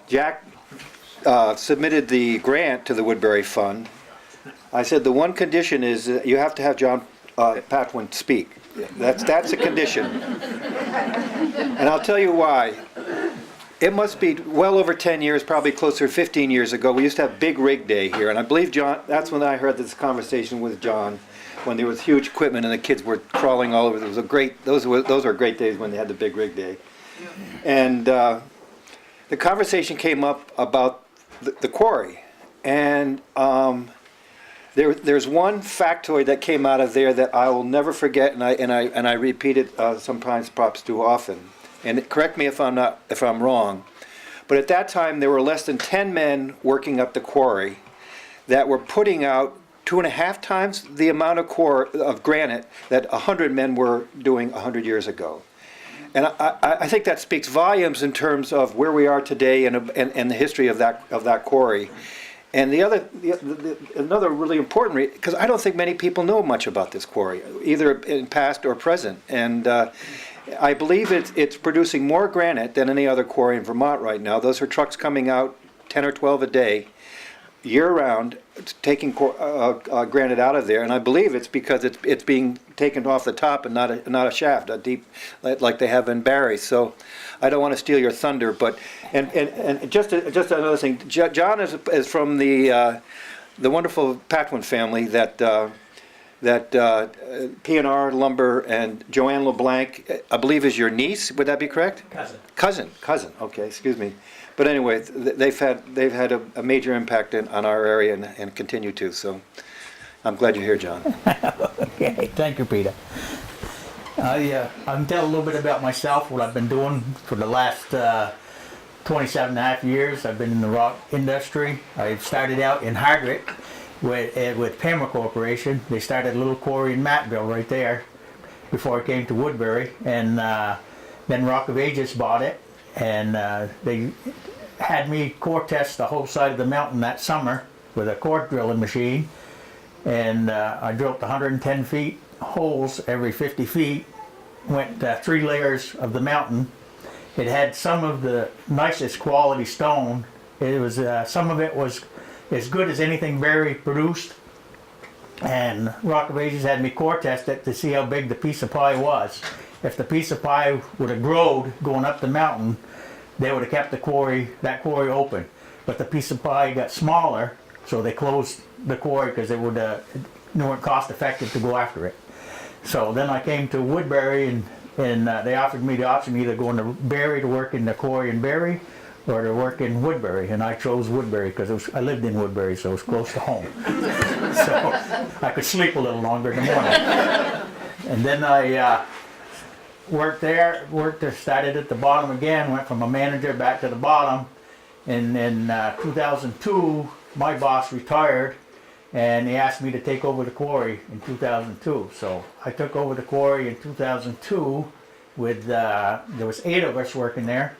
Jack submitted the grant to the Woodbury Fund. I said the one condition is that you have to have John Patwin speak. That's a condition. And I'll tell you why. It must be well over 10 years, probably closer to 15 years ago. We used to have Big Rig Day here, and I believe John, that's when I heard this conversation with John, when there was huge equipment and the kids were crawling all over. It was a great, those were great days when they had the Big Rig Day. And the conversation came up about the quarry. And there's one factoid that came out of there that I will never forget, and I repeat it sometimes, perhaps too often. And correct me if I'm wrong, but at that time there were less than 10 men working up the quarry that were putting out 2.5 times the amount of granite that 100 men were doing 100 years ago. And I think that speaks volumes in terms of where we are today and the history of that quarry. And another really important reason, because I don't think many people know much about this quarry, either in past or present. And I believe it's producing more granite than any other quarry in Vermont right now. Those are trucks coming out 10 or 12 a day, year-round, taking granite out of there. And I believe it's because it's being taken off the top and not a shaft, a deep, like they have in Barry. So I don't want to steal your thunder, but and just another thing. John is from the wonderful Patwin family that P&R Lumber and Joanne LeBlanc, I believe, is your niece. Would that be correct? Cousin. Okay, excuse me. But anyway, they've had a major impact on our area and continue to. So I'm glad you're here, John. Okay, thank you, Peter. I can tell a little bit about myself, what I've been doing for the last 27.5 years. I've been in the rock industry. I started out in Hardwick with Pamela Corporation. They started a little quarry in Mattville right there before it came to Woodbury, and then Rock of Ages bought it, and they had me core test the whole side of the mountain that summer with a core drilling machine, and I drilled 110 feet holes every 50 feet, went 3 layers of the mountain. It had some of the nicest quality stone. It was some of it was as good as anything Barry produced, and Rock of Ages had me core test it to see how big the piece of pie was. If the piece of pie would have growed going up the mountain, they would have kept that quarry open. But the piece of pie got smaller, so they closed the quarry because it weren't cost effective to go after it. So then I came to Woodbury, and they offered me the option either going to Barry to work in the quarry in Barry, or to work in Woodbury, and I chose Woodbury because I lived in Woodbury, so it was close to home. So I could sleep a little longer in the morning. And then I started at the bottom again, went from a manager back to the bottom. And in 2002, my boss retired, and he asked me to take over the quarry in 2002. So I took over the quarry in 2002 with, there was 8 of us working there.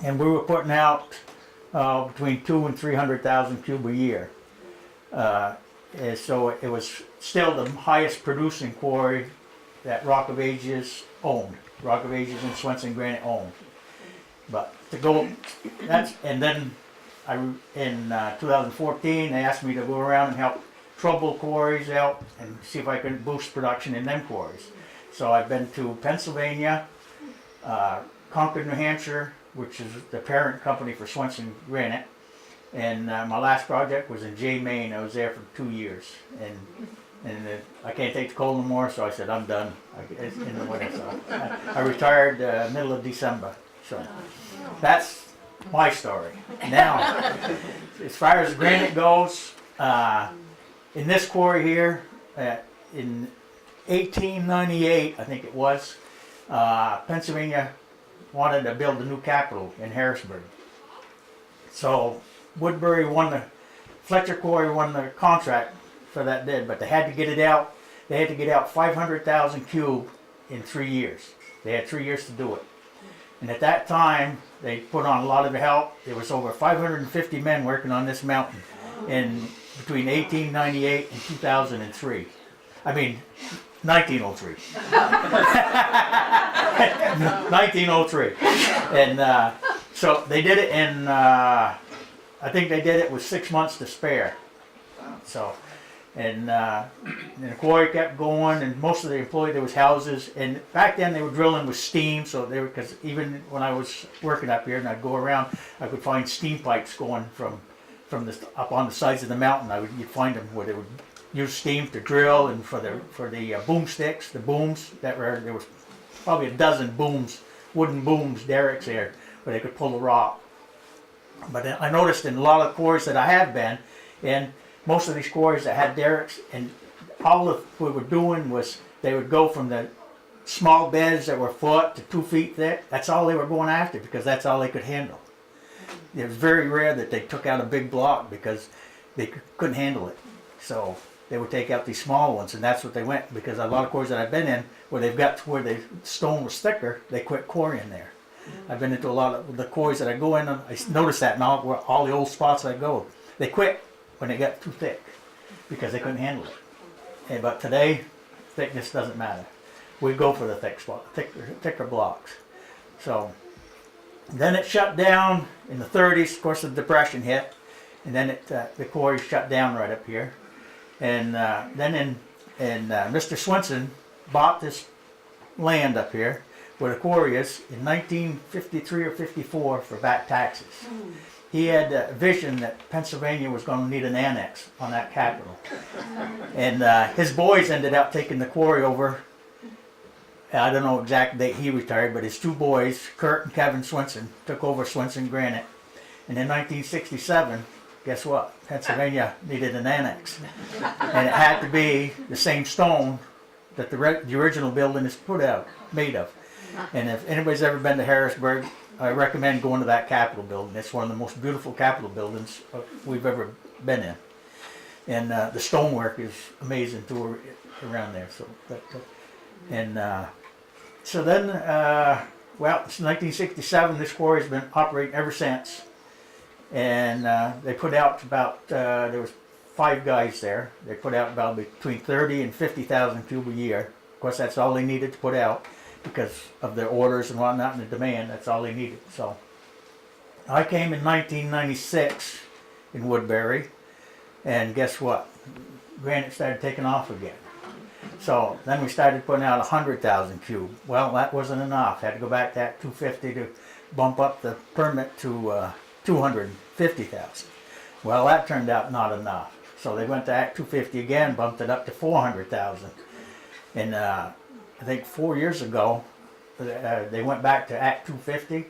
And we were putting out between 200,000 and 300,000 cube a year. And so it was still the highest producing quarry that Rock of Ages owned. Rock of Ages and Swenson Granite owned. But to go, and then in 2014 they asked me to go around and help trouble quarries out and see if I could boost production in them quarries. So I've been to Pennsylvania, Concord, New Hampshire, which is the parent company for Swenson Granite, and my last project was in Jay, Maine. I was there for 2 years, and I can't take the cold no more, so I said I'm done. It's in the winter, so I retired middle of December. So that's my story. Now, as far as granite goes, in this quarry here, in 1898, I think it was, Pennsylvania wanted to build a new capital in Harrisburg. So Woodbury Fletcher Quarry won the contract for that bid, but they had to get it out. They had to get out 500,000 cube in 3 years. They had 3 years to do it. And at that time, they put on a lot of help. There was over 550 men working on this mountain in between 1898 and 2003. I mean, 1903. 1903. And So they did it in, I think they did it with 6 months to spare. So, and the quarry kept going, and most of the employees, there was houses, and back then they were drilling with steam, so they were, because even when I was working up here and I'd go around, I could find steam pipes going from the, up on the sides of the mountain. You'd find them where they would use steam to drill, and for the boomsticks, the booms that were, there was probably a dozen booms, wooden booms, derricks there, where they could pull the rock. But I noticed in a lot of quarries that I have been in, most of these quarries that had derricks, and all that we were doing was they would go from the small beds that were a foot to 2 feet thick. That's all they were going after, because that's all they could handle. It was very rare that they took out a big block because they couldn't handle it. So they would take out these small ones, and that's what they went, because a lot of quarries that I've been in, where they've got to where the stone was thicker, they quit quarrying there. I've been into a lot of the quarries that I go in, I noticed that in all the old spots I go. They quit when they got too thick, because they couldn't handle it. But today, thickness doesn't matter. We go for the thicker blocks. So then it shut down in the 30s. Of course, the Depression hit, and then the quarry shut down right up here. And then Mr. Swenson bought this land up here where the quarry is in 1953 or 54 for back taxes. He had a vision that Pennsylvania was going to need an annex on that capital. And his boys ended up taking the quarry over. I don't know exact date he retired, but his 2 boys, Kurt and Kevin Swenson, took over Swenson Granite. And in 1967, guess what? Pennsylvania needed an annex. And it had to be the same stone that the original building is made of. And if anybody's ever been to Harrisburg, I recommend going to that Capitol building. It's one of the most beautiful Capitol buildings we've ever been in. And the stonework is amazing too around there. So, so then, well, it's 1967. This quarry's been operating ever since. And they put out about, there was 5 guys there. They put out about between 30 and 50,000 cube a year. Of course, that's all they needed to put out, because of their orders and whatnot and the demand. That's all they needed. So I came in 1996 in Woodbury, and guess what? Granite started taking off again. So then we started putting out 100,000 cube. Well, that wasn't enough. Had to go back to Act 250 to bump up the permit to 250,000. Well, that turned out not enough. So they went to Act 250 again, bumped it up to 400,000. And I think 4 years ago, they went back to Act 250.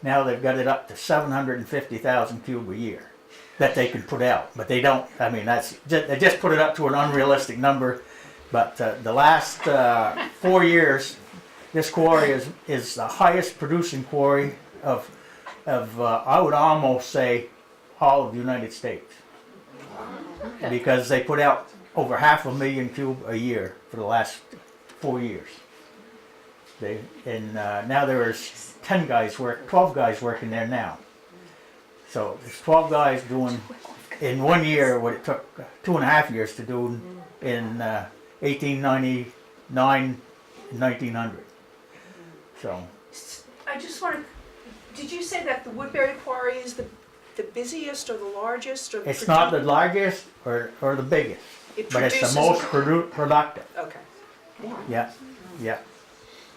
Now they've got it up to 750,000 cube a year that they can put out. But they don't, I mean, they just put it up to an unrealistic number. But the last 4 years, this quarry is the highest producing quarry of I would almost say, all of the United States. Because they put out over 500,000 cube a year for the last 4 years. Now there's 12 guys working there now. So there's 12 guys doing in 1 year what it took 2.5 years to do in 1899 and 1900. So I just want to, did you say that the Woodbury Quarry is the busiest or the largest? Or it's not the largest or the biggest, but it's the most productive. Okay. Yeah, yeah,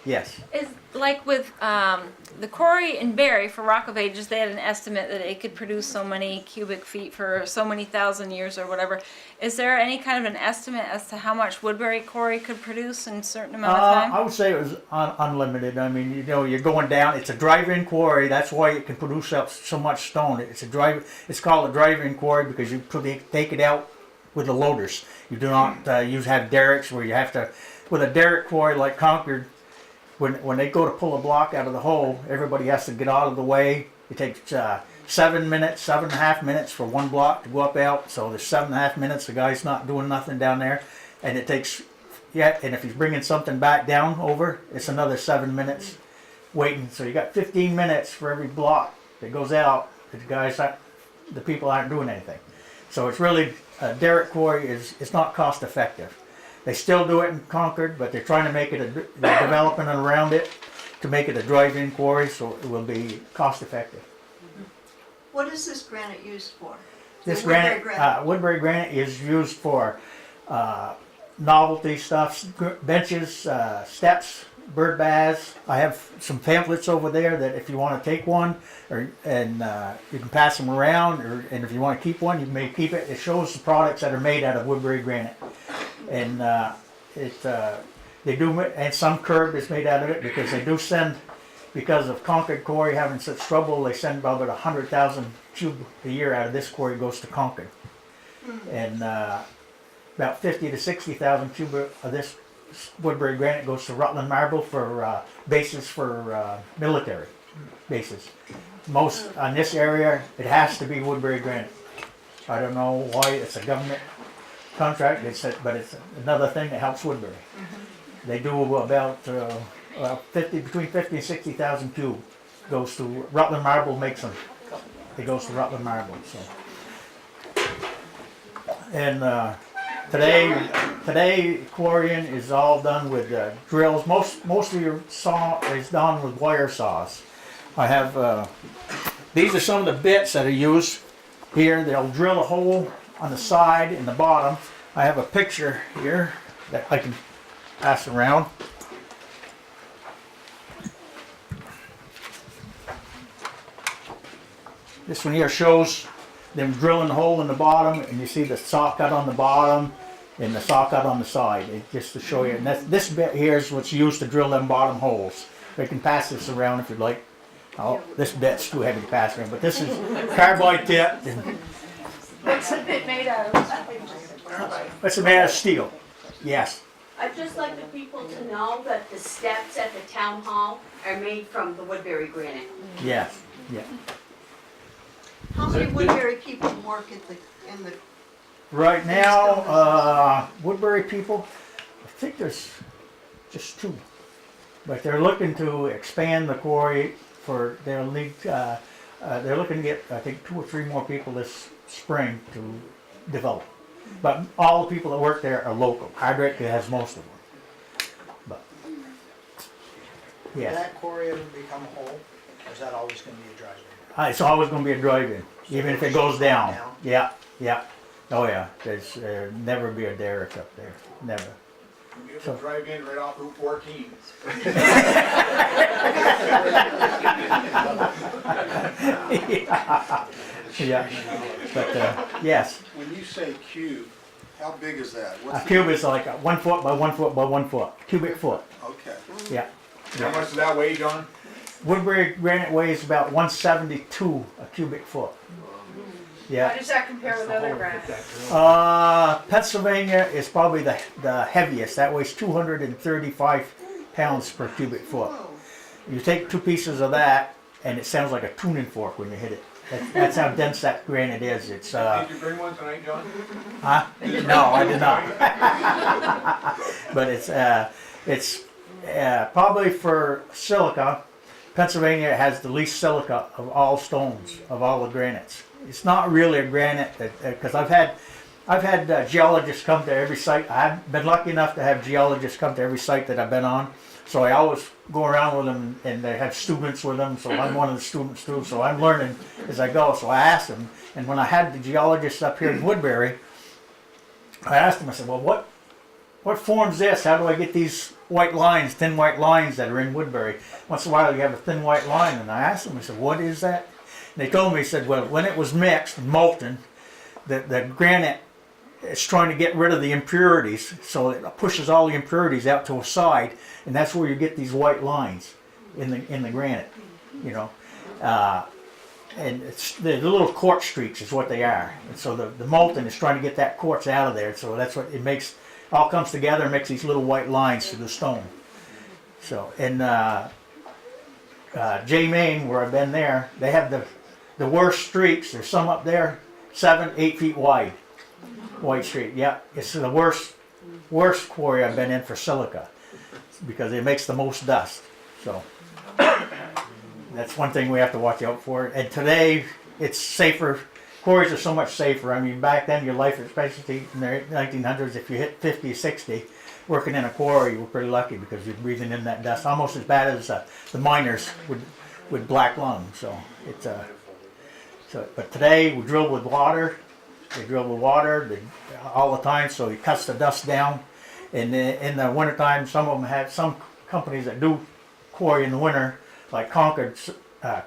yes. Is like with the quarry in Barry for Rock of Ages, they had an estimate that it could produce so many cubic feet for so many thousand years or whatever. Is there any kind of an estimate as to how much Woodbury Quarry could produce in a certain amount of time? I would say it was unlimited. I mean, you're going down. It's a drive-in quarry. That's why it can produce up so much stone. It's called a drive-in quarry because you take it out with the loaders. You do not have derricks where you have to. With a derrick quarry like Concord, when they go to pull a block out of the hole, everybody has to get out of the way. It takes 7.5 minutes for one block to go up out. So there's 7.5 minutes. The guy's not doing nothing down there, and it takes and if he's bringing something back down over, it's another 7 minutes waiting. So you got 15 minutes for every block that goes out. The people aren't doing anything. So it's really derrick quarry it's not cost effective. They still do it in Concord, but they're trying to make it they're developing around it to make it a drive-in quarry, so it will be cost effective. What is this granite used for? This The Woodbury granite, Woodbury granite is used for novelty stuff, benches, steps, bird baths. I have some pamphlets over there that if you want to take one, you can pass them around, and if you want to keep one, you may keep it. It shows the products that are made out of Woodbury granite, and they do, and some curb is made out of it because they do send, because of Concord Quarry having such trouble, they send about 100,000 cube a year out of this quarry goes to Concord, and about 50 to 60,000 cube of this Woodbury granite goes to Rutland Marble for bases for military bases. Most on this area, it has to be Woodbury granite. I don't know why, it's a government contract, but it's another thing that helps Woodbury. They do about between 50 and 60,000 cube goes to Rutland Marble makes them. It goes to Rutland Marble. So, and today quarrying is all done with drills. Most of your saw is done with wire saws. I have these are some of the bits that are used here. They'll drill a hole on the side and the bottom. I have a picture here that I can pass around. This one here shows them drilling a hole in the bottom, and you see the saw cut on the bottom and the saw cut on the side. Just to show you. And this bit here is what's used to drill them bottom holes. We can pass this around if you'd like. Oh, this bit's too heavy to pass around, but this is carbide tipped. What's the bit made out of? It's made out of steel. Yes. I'd just like the people to know that the steps at the town hall are made from the Woodbury granite. Yes. Yeah. How many Woodbury people work in the, Right now, Woodbury people, I think there's just 2, but they're looking to expand the quarry. They're looking to get, I think, 2 or 3 more people this spring to develop. But all the people that work there are local. Hardwick has most of them. But Will yes, that quarry ever become whole, or is that always going to be a drive-in? it's always going to be a drive-in, even if it goes down. Yeah, yeah. Oh yeah, there's never be a derrick up there. Never. You can drive in right off Route 14. Yeah. But yes, When you say cube, how big is that? a cube is like 1 foot by 1 foot by 1 foot, cubic foot. Okay. Yeah. How much does that weigh, John? Woodbury granite weighs about 172 a cubic foot. How Yeah. does that compare with other granite? Pennsylvania is probably the heaviest. That weighs 235 pounds per cubic foot. You take 2 pieces of that, and it sounds like a tuning fork when you hit it. That's how dense that granite is. It's Did you bring one tonight, John? huh? No, I did not. But it's probably for silica. Pennsylvania has the least silica of all stones, of all the granites. It's not really a granite because I've had geologists come to every site. I've been lucky enough to have geologists come to every site that I've been on. So I always go around with them, and they have students with them. So I'm one of the students too. So I'm learning as I go. So I asked them, and when I had the geologists up here in Woodbury, I asked them. I said, "Well, what forms this? How do I get these white lines, thin white lines that are in Woodbury? Once in a while you have a thin white line." And I asked them. I said, "What is that?" And they told me. They said, "Well, when it was mixed and molten, the granite is trying to get rid of the impurities, so it pushes all the impurities out to a side, and that's where you get these white lines in the granite, you know. And it's the little quartz streaks is what they are. And so the molten is trying to get that quartz out of there. So that's what it makes. All comes together and makes these little white lines through the stone. So in J Main, where I've been there, they have the worst streaks. There's some up there 7, 8 feet wide. White streak, yeah. It's the worst quarry I've been in for silica because it makes the most dust. So that's one thing we have to watch out for. And today it's safer. Quarries are so much safer. I mean, back then your life expectancy in the 1900s, if you hit 50, 60, working in a quarry, you were pretty lucky because you're breathing in that dust, almost as bad as the miners with black lung. So it's So, but today we drill with water. They drill with water all the time, so it cuts the dust down. And in the wintertime, some of them have some companies that do quarry in the winter, like Concord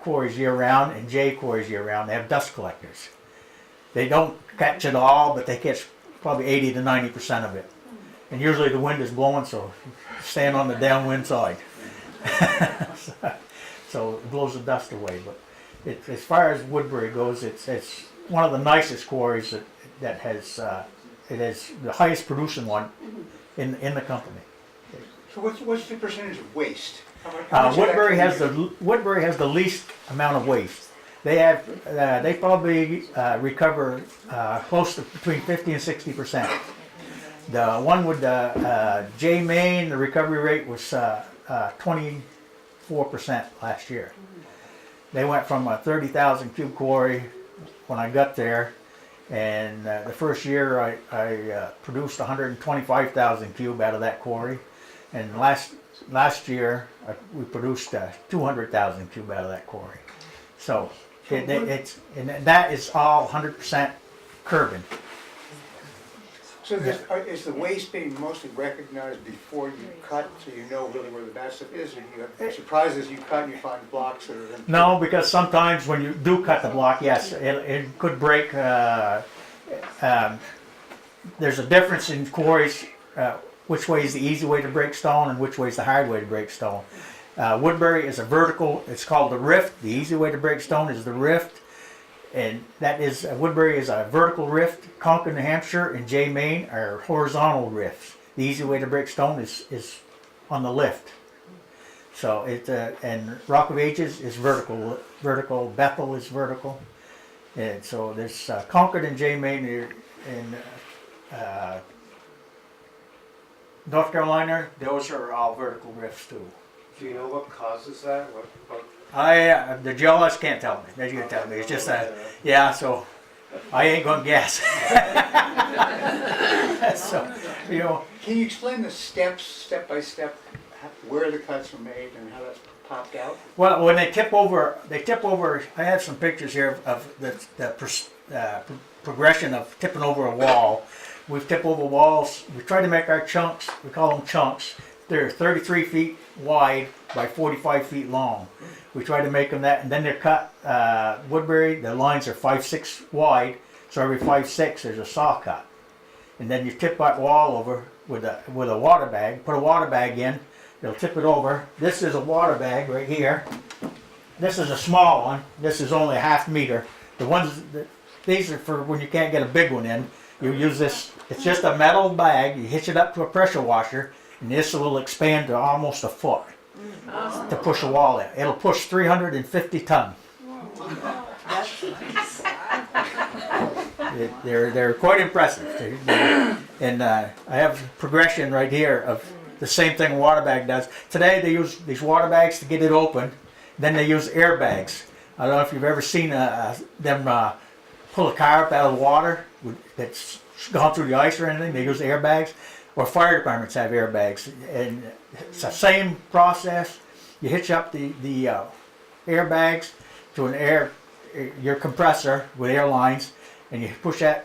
quarries year round and J quarries year round. They have dust collectors. They don't catch it all, but they catch probably 80 to 90% of it. And usually the wind is blowing, so stand on the downwind side. So it blows the dust away. But as far as Woodbury goes, it's one of the nicest quarries that has it is the highest producing one in the company. So what's the percentage of waste? How much of that Woodbury can has you- Woodbury has the least amount of waste. They probably recover close to between 50 and 60%. The one with J Main, the recovery rate was 24% last year. They went from a 30,000 cube quarry when I got there, and the first year I produced 125,000 cube out of that quarry, and last year we produced 200,000 cube out of that quarry. So it's and that is all 100% carbon. So is the waste being mostly recognized before you cut, so you know really where the bad stuff is, or you have surprises you cut and you find blocks that are in? No, because sometimes when you do cut the block, yes, it could break. There's a difference in quarries, which way is the easy way to break stone and which way is the hard way to break stone. Woodbury is a vertical, it's called the rift. The easy way to break stone is the rift. And that is, Woodbury is a vertical rift. Concord, New Hampshire and J Main are horizontal rifts. The easy way to break stone is on the lift. So and Rock of Ages is vertical, Bethel is vertical. And so there's Concord and J Main in North Carolina, those are all vertical rifts too. Do you know what causes that? The geologist can't tell me. They can't tell me. It's just yeah. So I ain't gonna guess. So Can you explain the steps, step by step, where the cuts were made and how that's popped out? well, when they tip over. I have some pictures here of the progression of tipping over a wall. We've tipped over walls. We try to make our chunks. We call them chunks. They're 33 feet wide by 45 feet long. We try to make them that, and then they're cut. Woodbury, the lines are 5'6" wide, so every 5'6" there's a saw cut. And then you tip that wall over with a water bag. Put a water bag in. They'll tip it over. This is a water bag right here. This is a small one. This is only a ½ meter. These are for when you can't get a big one in. You use this. It's just a metal bag. You hitch it up to a pressure washer, and this will expand to almost a foot to push a wall in. It'll push 350 ton. They're quite impressive. And I have progression right here of the same thing a water bag does. Today they use these water bags to get it open. Then they use air bags. I don't know if you've ever seen them pull a car up out of the water that's gone through the ice or anything. They use air bags. Or fire departments have airbags, and it's the same process. You hitch up the airbags to your compressor with air lines, and you push it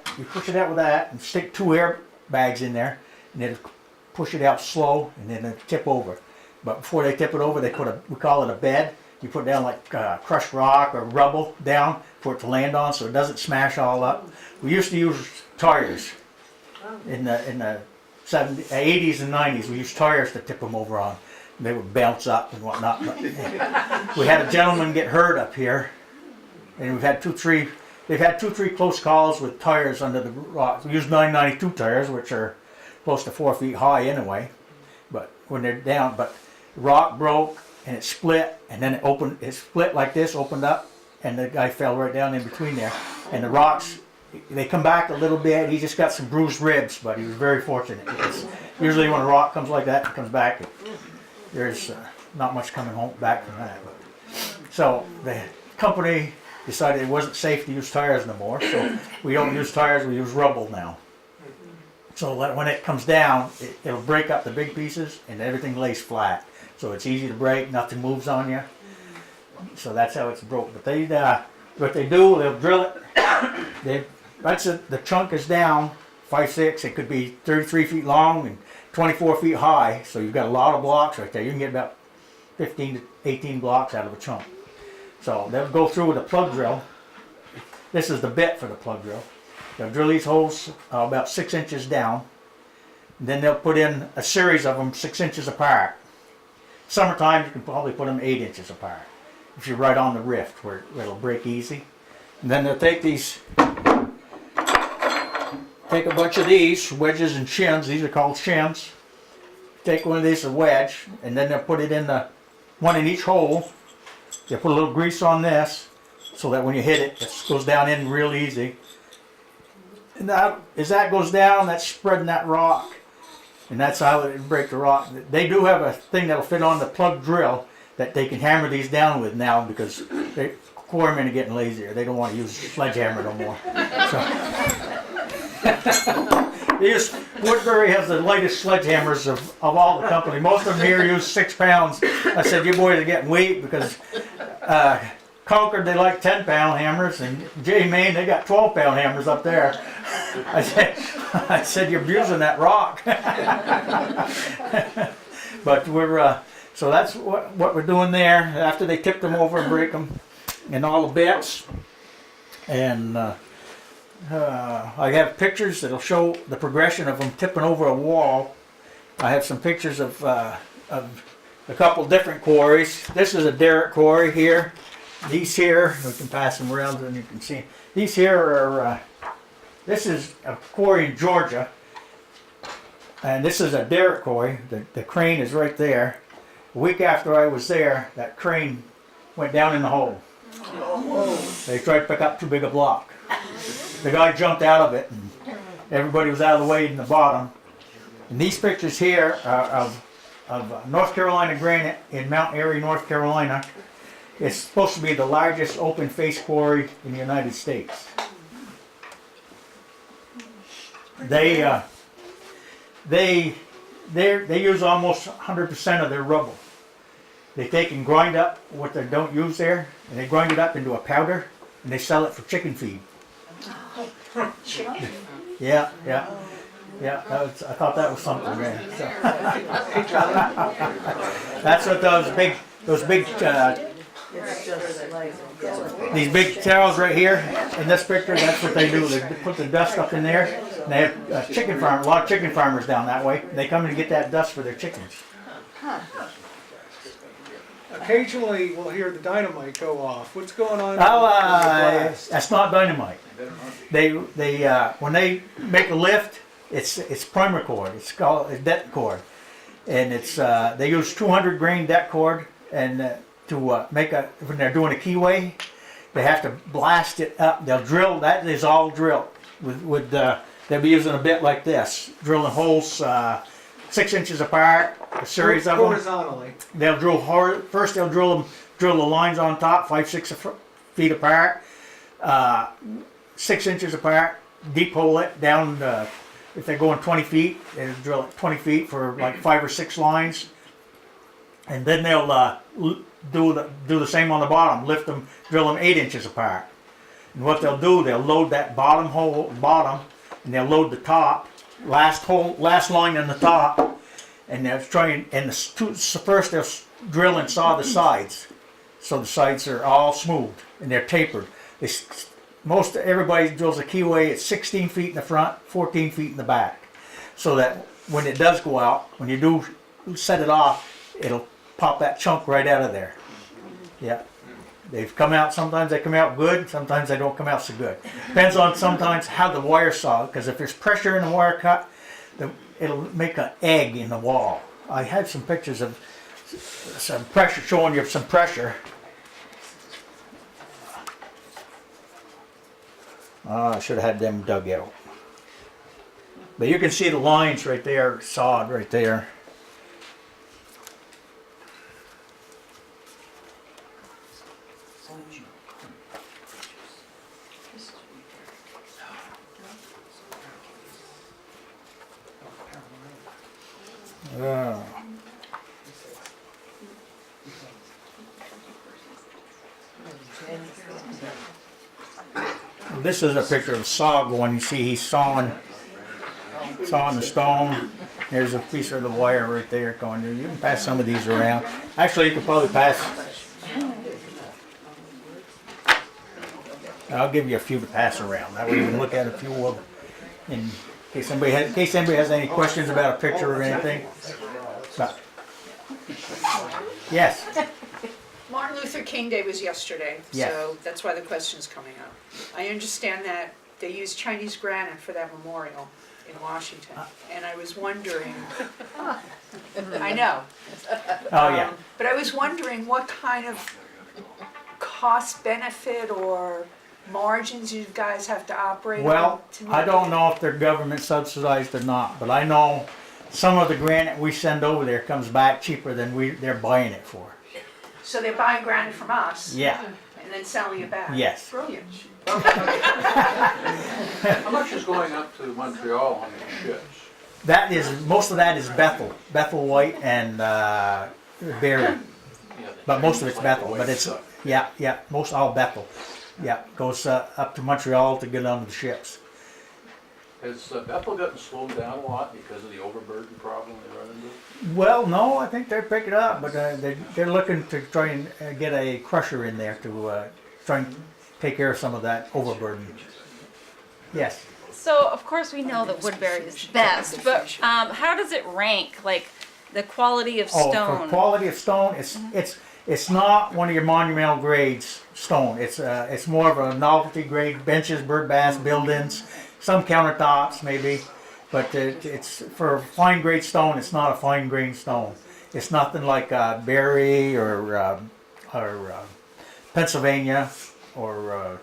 out with that, and stick 2 airbags in there, and then push it out slow, and then they tip over. But before they tip it over, they we call it a bed. You put down like crushed rock or rubble down for it to land on, so it doesn't smash all up. We used to use tires in the 80s and 90s. We used tires to tip them over on. They would bounce up and whatnot. But we had a gentleman get hurt up here, and we've had they've had 2-3 close calls with tires under the rocks. We use 992 tires, which are close to 4 feet high anyway. But when they're down, but the rock broke and it split, and then it split like this, opened up, and the guy fell right down in between there. And the rocks, they come back a little bit. He just got some bruised ribs, but he was very fortunate. Because usually when a rock comes like that, it comes back, there's not much coming back from that. So the company decided it wasn't safe to use tires no more, so we don't use tires, we use rubble now. So that when it comes down, it'll break up the big pieces and everything lays flat. So it's easy to break, nothing moves on you. So that's how it's broke. But what they do, they'll drill it. That's it. The chunk is down 5'6". It could be 33 feet long and 24 feet high. So you've got a lot of blocks right there. You can get about 15 to 18 blocks out of a chunk. So they'll go through with a plug drill. This is the bit for the plug drill. They'll drill these holes about 6 inches down. And then they'll put in a series of them 6 inches apart. Summertime, you can probably put them 8 inches apart if you're right on the rift where it'll break easy. And then they'll take a bunch of these wedges and shims. These are called shims. Take one of these, a wedge, and then they'll put it in the one in each hole. They'll put a little grease on this so that when you hit it, it goes down in real easy. And that, as that goes down, that's spreading that rock. And that's how they break the rock. They do have a thing that'll fit on the plug drill that they can hammer these down with now because quarrymen are getting lazier. They don't want to use sledgehammer no more. Woodbury has the lightest sledgehammers of all the company. Most of them here use 6 pounds. I said, you boys are getting weak because Concord, they like 10-pound hammers, and J. Maine, they got 12-pound hammers up there. I said, you're abusing that rock. But so that's what we're doing there. After they tip them over and break them in all the bits. And I have pictures that'll show the progression of them tipping over a wall. I have some pictures of a couple different quarries. This is a derrick quarry here. These here, we can pass them around and you can see. These here are, this is a quarry in Georgia. And this is a derrick quarry. The crane is right there. A week after I was there, that crane went down in the hole. They tried to pick up too big a block. The guy jumped out of it and everybody was out of the way in the bottom. And these pictures here are of North Carolina granite in Mount Airy, North Carolina. It's supposed to be the largest open face quarry in the United States. They use almost 100% of their rubble. They take and grind up what they don't use there, and they grind it up into a powder, and they sell it for chicken feed. Yeah. I thought that was something, man. So. That's what these big towels right here in this picture. That's what they do. They put the dust up in there. And they have a lot of chicken farmers down that way. They come in to get that dust for their chickens. Occasionally we'll hear the dynamite go off. What's going on? That's not dynamite. They when they make a lift, it's primer cord. It's called a det cord, and it's they use 200 grain det cord, and to make when they're doing a keyway, they have to blast it up. They'll drill. That is all drilled with they'll be using a bit like this, drilling holes 6 inches apart, a series of them. Horizontally. They'll drill hard. First, they'll drill the lines on top, 5-6 feet apart, 6 inches apart. Deep hole it down. If they're going 20 feet, they'll drill it 20 feet for like 5 or 6 lines, and then they'll do the same on the bottom. Lift them, drill them 8 inches apart. And what they'll do, they'll load that bottom, and they'll load the top. Last line in the top, and they're trying. And first they'll drill and saw the sides, so the sides are all smooth and they're tapered. Most everybody drills a keyway at 16 feet in the front, 14 feet in the back, so that when it does go out, when you do set it off, it'll pop that chunk right out of there. Yeah. They've come out, sometimes they come out good, sometimes they don't come out so good. Depends on sometimes how the wire saw, because if there's pressure in the wire cut, it'll make an egg in the wall. I had some pictures of some pressure, showing you some pressure. I should have had them dug out. But you can see the lines right there, sawed right there. this is a picture of saw going. You see, he's sawing the stone. There's a piece of the wire right there going there. You can pass some of these around. Actually, you could probably pass. I'll give you a few to pass around. That way you can look at a few of them in case anybody has any questions about a picture or anything. But, yes. Martin Luther King Day was yesterday, Yes. so that's why the question's coming up. I understand that they use Chinese granite for that memorial in Washington, and I was wondering, I know. Oh yeah. But I was wondering what kind of cost benefit or margins you guys have to operate on Well, to I make don't it- know if they're government subsidized or not, but I know some of the granite we send over there comes back cheaper than they're buying it for. So they're buying granite from us? Yeah. And then selling it back? Yes. Brilliant. How much is going up to Montreal on these ships? That is most of that is Bethel White and Berry, but most of it's Bethel. But it's most all Bethel. Yeah, goes up to Montreal to get onto the ships. Has Bethel gotten slowed down a lot because of the overburden problem they run into? Well, no, I think they're picking it up, but they're looking to try and get a crusher in there to try and take care of some of that overburden. Yes. So of course we know that Woodbury is best, but how does it rank? Like the quality of Oh, stone? for quality of stone, it's not one of your monumental grades stone. It's more of a novelty grade, benches, bird baths, buildings, some countertops maybe, but it's for fine grade stone. It's not a fine grained stone. It's nothing like Berry or Pennsylvania or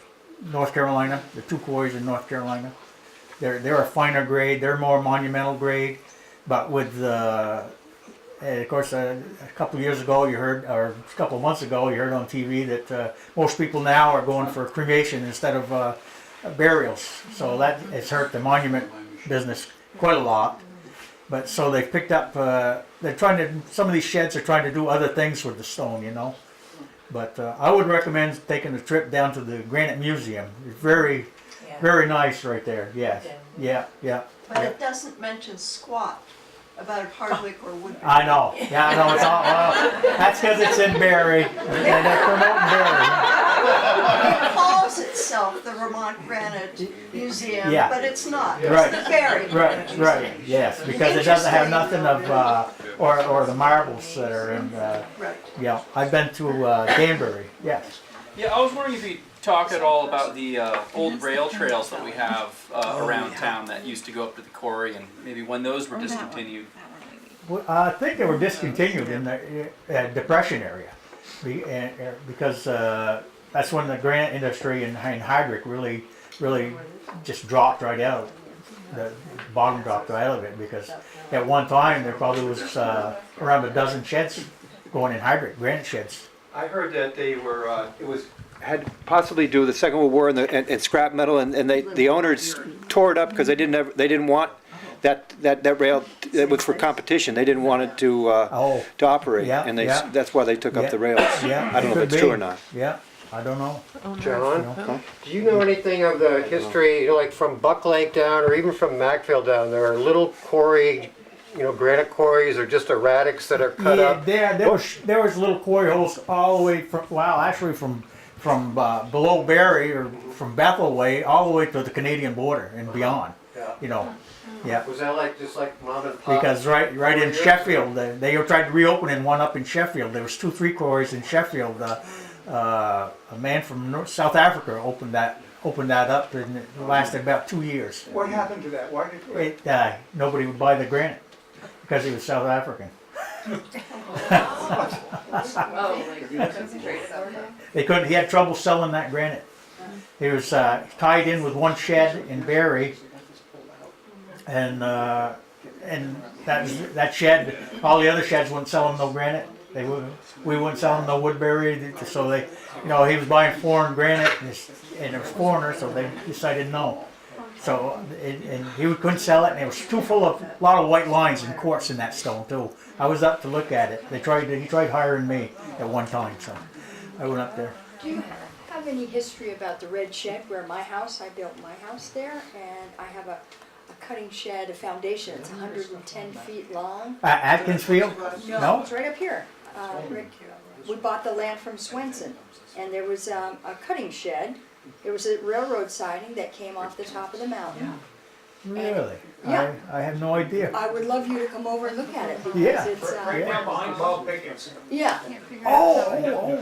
North Carolina. The two quarries in North Carolina. They're a finer grade. They're more monumental grade, but with of course, a couple of years ago, you heard, or a couple of months ago, you heard on TV that most people now are going for cremation instead of burials. So that has hurt the monument business quite a lot. But so they've picked up. Some of these sheds are trying to do other things with the stone, you know. But I would recommend taking a trip down to the Granite Museum. It's very, very nice right there. Yes. Yeah. But it doesn't mention squat about Hardwick or Woodbury. I know. Yeah, I know. It's all, well, that's because it's in Berry. They're promoting Berry. It calls itself the Vermont Granite Museum, Yeah. but it's not. Right. It's the Berry Granite Museum. Right. Yes, because it doesn't have nothing of or the marbles that are in. Right. Yeah, I've been to Danbury. Yes. Yeah, I was wondering if you talk at all about the old rail trails that we have around town that used to go up to the quarry, and maybe when those were discontinued. Well, I think they were discontinued in the Depression area, because that's when the granite industry in Hardwick really just dropped right out. The bottom dropped right out of it, because at one time there probably was around a dozen sheds going in Hardwick, granite sheds. I heard that they were, had possibly due to the Second World War and scrap metal, and the owners tore it up because they didn't want that rail. It was for competition. They didn't want it to operate, Yeah, and yeah. that's why they took up the rails. Yeah, I don't know if it it's could true be. or not. Yeah, I don't know. John, do you know anything of the history, like from Buck Lake down, or even from Macville down? There are little quarry, granite quarries, or just erratics that are cut up. There was little quarry holes all the way from below Berry or from Bethel way all the way to the Canadian border and beyond. Yeah. Was that just like mom and pop? Because right in Sheffield, they tried to reopen one up in Sheffield. There was 2-3 quarries in Sheffield. A man from South Africa opened that up, and it lasted about 2 years. What happened to that? Why did it? Nobody would buy the granite because he was South African. They couldn't. He had trouble selling that granite. He was tied in with one shed in Berry, and that shed, all the other sheds wouldn't sell him no granite. We wouldn't sell him no Woodbury. So he was buying foreign granite, and it was foreigner, so they decided no. So and he couldn't sell it, and it was too full of a lot of white lines and quartz in that stone too. I was up to look at it. He tried hiring me at one time, so I went up there. Do you have have any history about the red shed where I built my house there, and I have a cutting shed, a foundation, it's 110 feet long. Atkins Field? No, it's right up here. We bought the land from Swenson, and there was a cutting shed. There was a railroad siding that came off the top of the mountain. Really? Yeah. I have no idea. I would love you to come over and look at it, because Yeah. it's, Right down behind Bob Pickens. yeah, Oh,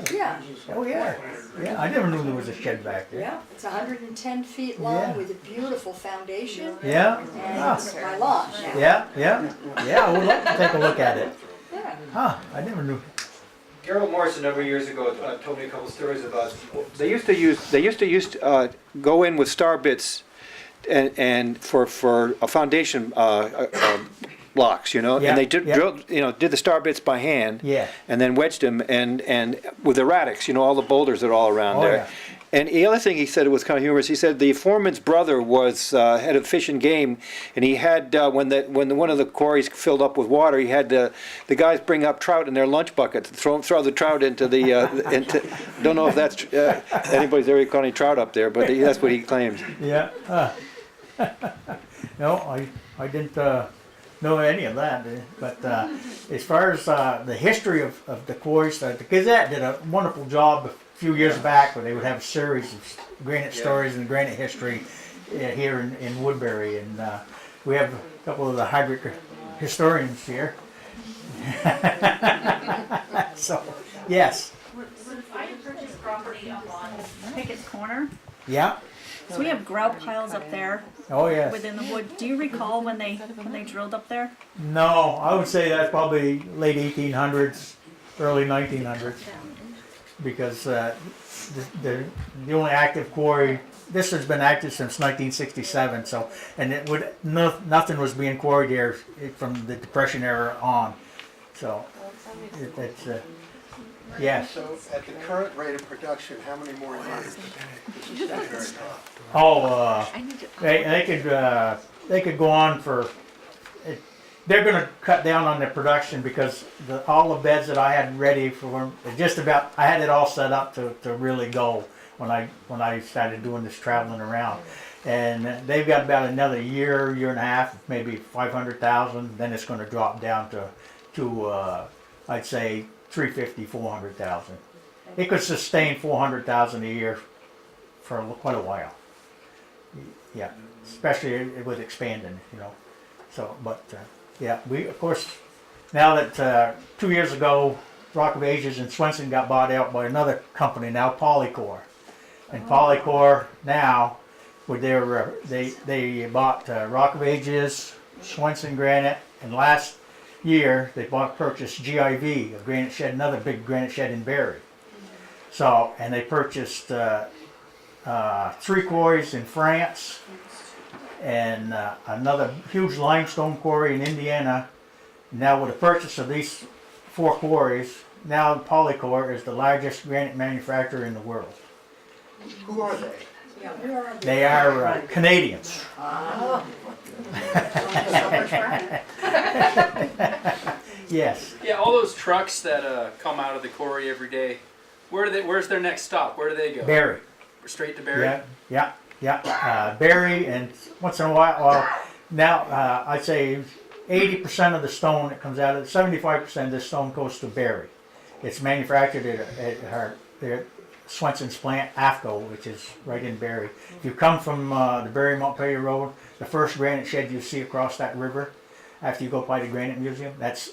yeah, oh, yeah. Yeah, I never knew there was a shed back there. yeah. It's 110 feet long Yeah. with a beautiful foundation, Yeah? and it's my lawn now. Yeah, yeah, yeah, I would love to take a look at it. Yeah. Huh, I never knew. Gerald Morris a number of years ago told me a couple stories about, they used to go in with star bits and for a foundation blocks, you know, Yeah, and they yeah. drilled, did the star bits by hand. Yeah. And then wedged them and with erratics, all the boulders that are all around Oh, there. yeah. And the other thing he said, it was kind of humorous. He said the foreman's brother was head of Fish and Game, and he had when one of the quarries filled up with water, he had the guys bring up trout in their lunch bucket to throw the trout into the into. Don't know if that's anybody's ever caught any trout up there, but that's what he claims. Yeah. No, I didn't know any of that. But as far as the history of the quarries, the Gazette did a wonderful job a few years back where they would have a series of granite stories and granite history here in Woodbury. And we have a couple of the hybrid historians here. So, yes. I purchased property up on Pickett's Corner. Yeah. So we have grout piles up there Oh, yes. within the wood. Do you recall when they drilled up there? No, I would say that's probably late 1800s, early 1900s, because the only active quarry, this has been active since 1967. So, and nothing was being quarried here from the Depression era on. So, it's yes. So at the current rate of production, how many more years? Oh, they could go on for. They're going to cut down on their production because all the beds that I had ready for just about, I had it all set up to really go when I started doing this traveling around, and they've got about another year and a half, maybe 500,000. Then it's going to drop down to I'd say 350, 400,000. It could sustain 400,000 a year for quite a while. Yeah, especially with expanding, So, but yeah, we of course now that 2 years ago, Rock of Ages and Swenson got bought out by another company now, Polycore, and Polycore now with their they bought Rock of Ages, Swenson Granite, and last year they purchased GIV, a granite shed, another big granite shed in Barry. So, and they purchased 3 quarries in France and another huge limestone quarry in Indiana. Now with the purchase of these 4 quarries, now Polycore is the largest granite manufacturer in the world. Who are they? They are Canadians. Yes. Yeah, all those trucks that come out of the quarry every day, where's their next stop? Where do they go? Barry. Straight to Barry? Yeah. Barry, and once in a while, now I'd say 80% of the stone that comes out of 75% of the stone goes to Barry. It's manufactured at Swenson's plant, AFCO, which is right in Barry. If you come from the Barry Montpelier Road, the first granite shed you see across that river, after you go by the Granite Museum, that's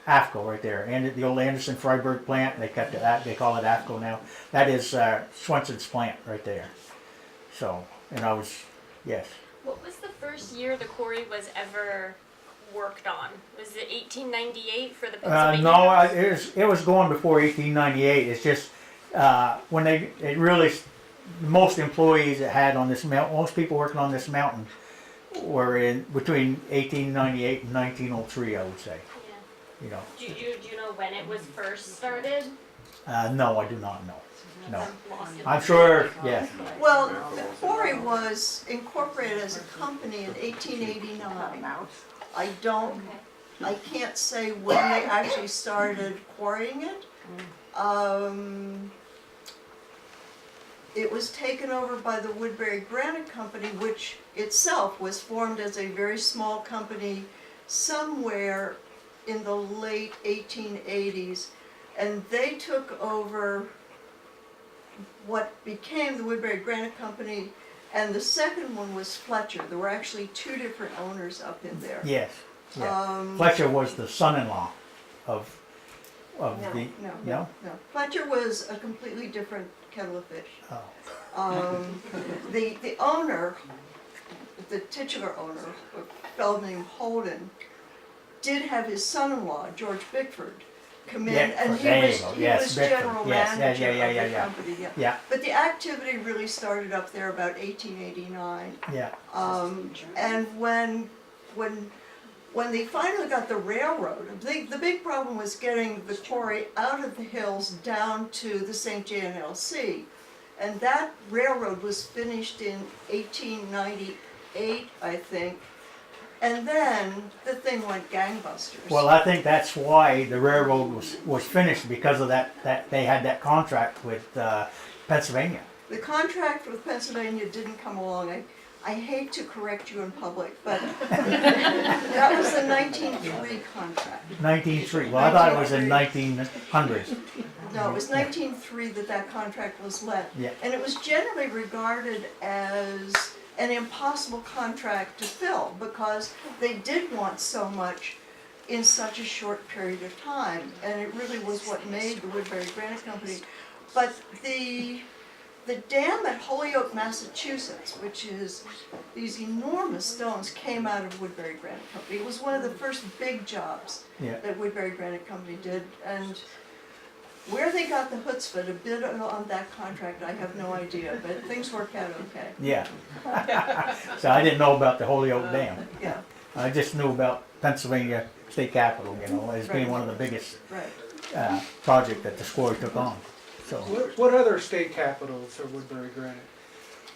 AFCO right there. And the old Anderson Freiberg plant, they kept it, they call it AFCO now. That is Swenson's plant right there. So, and yes. What was the first year the quarry was ever worked on? Was it 1898 for the Pennsylvania? No, it was going before 1898. It's just when most employees that had on this mountain, most people working on this mountain were in between 1898 and 1903, I would say. Yeah. Do you know when it was first started? No, I do not know. No. I'm sure, yes. Well, the quarry was incorporated as a company in 1889. I can't say when they actually started quarrying it. it was taken over by the Woodbury Granite Company, which itself was formed as a very small company somewhere in the late 1880s. And they took over what became the Woodbury Granite Company, and the second one was Fletcher. There were actually two different owners up in there. Yes, yeah. Fletcher was the son-in-law of No, the, no. Fletcher was a completely different kettle of fish. Oh. The owner, the titular owner, a fellow named Holden, did have his son-in-law, George Bickford, come in, Yeah, and there you he go. was Yes, Bickford. general Yes, manager yeah, of the yeah. company. Yeah. Yeah, But the activity really started up there about 1889. yeah. And when they finally got the railroad, the big problem was getting the quarry out of the hills down to the St. JNLC. And that railroad was finished in 1898, I think. And then the thing went gangbusters. Well, I think that's why the railroad was finished, because of that they had that contract with Pennsylvania. The contract with Pennsylvania didn't come along. I hate to correct you in public, but that was the 1903 contract. 1903. Well, I thought it was in 1900s. No, it was 1903 that contract was let. Yeah. And it was generally regarded as an impossible contract to fill, because they did want so much in such a short period of time. And it really was what made the Woodbury Granite Company. But the dam at Holyoke, Massachusetts, which is these enormous stones, came out of Woodbury Granite Company. It was one of the first big jobs that Woodbury Granite Company did. And where they got the chutzpah to bid on that contract, I have no idea, but things worked out okay. Yeah. So I didn't know about the Holyoke Dam. Yeah. I just knew about Pennsylvania State Capitol, as being Right. one of the biggest Right. project that the Quarry took on. So What other state capitals are Woodbury Granite?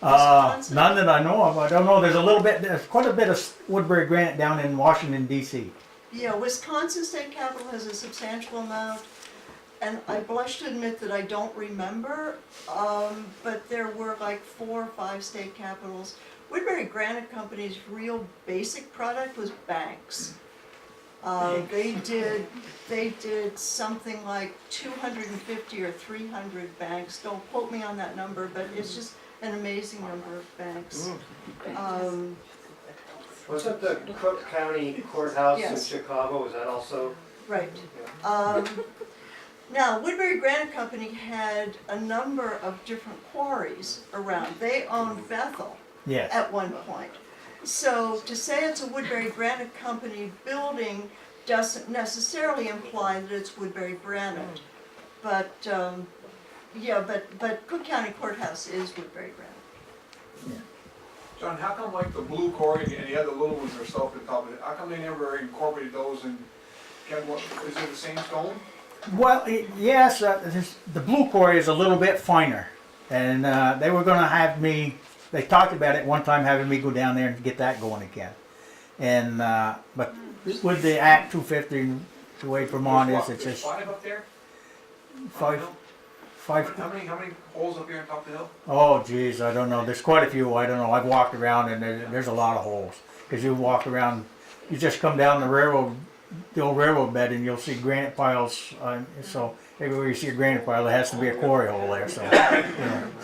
Wisconsin? none that I know of. I don't know. There's quite a bit of Woodbury Granite down in Washington D.C. Yeah, Wisconsin State Capitol has a substantial amount, and I blush to admit that I don't remember, but there were like 4 or 5 state capitals. Woodbury Granite Company's real basic product was banks. They did something like 250 or 300 banks. Don't quote me on that number, but it's just an amazing number of banks. Wasn't the Cook County Courthouse in Yes. Chicago, was that also? Right. Now, Woodbury Granite Company had a number of different quarries around. They owned Bethel Yes. at one point. So to say it's a Woodbury Granite Company building doesn't necessarily imply that it's Woodbury Granite. But, but Cook County Courthouse is Woodbury Granite. John, how come like the blue quarry and the other little ones are self-incorporated? How come they never incorporated those and kept what, is it the same stone? Well, yes, the blue quarry is a little bit finer, and they were going to have me. They talked about it one time, having me go down there and get that going again. And but with the Act 250, the way Vermont is, it's There's just 5 up there? five. How many holes up here on top of the hill? Oh, geez, I don't know. There's quite a few. I don't know. I've walked around, and there's a lot of holes. Because you walk around, you just come down the old railroad bed, and you'll see granite piles. So everywhere you see a granite pile, there has to be a quarry hole there. So,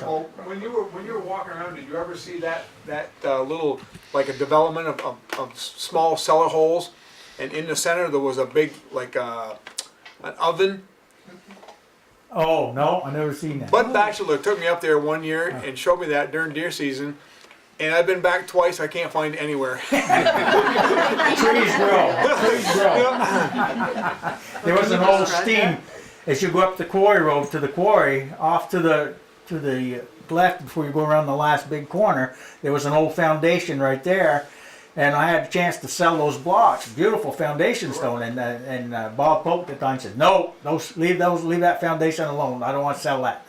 Well, when you were walking around, did you ever see that little, like a development of small cellar holes, and in the center there was a big like an oven? Oh no, I never seen that. Bud Batchelor took me up there one year and showed me that during deer season, and I've been back twice. I can't find it anywhere. Trees grow. Trees grow. There was an old steam. As you go up the quarry road to the quarry, off to the left before you go around the last big corner, there was an old foundation right there, and I had a chance to sell those blocks, beautiful foundation stone. And Bob Polk at the time said, "No, leave that foundation alone. I don't want to sell that."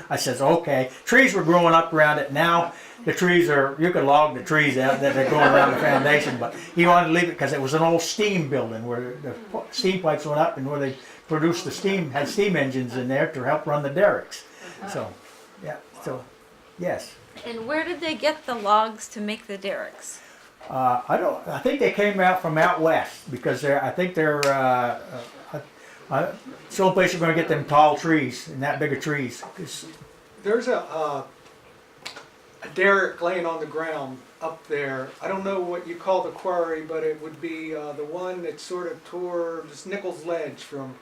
I says, "Okay." Trees were growing up around it. Now the trees you could log the trees out that are growing around the foundation, but he wanted to leave it because it was an old steam building where the steam pipes went up and where they produced the steam, had steam engines in there to help run the derricks. So, yeah, so Yes. And where did they get the logs to make the derricks? I think they came out from out west because I think they're, it's the only place you're gonna get them tall trees and that big of trees. There's a derrick laying on the ground up there. I don't know what you call the quarry, but it would be the one that's sort of towards Nichols Ledge from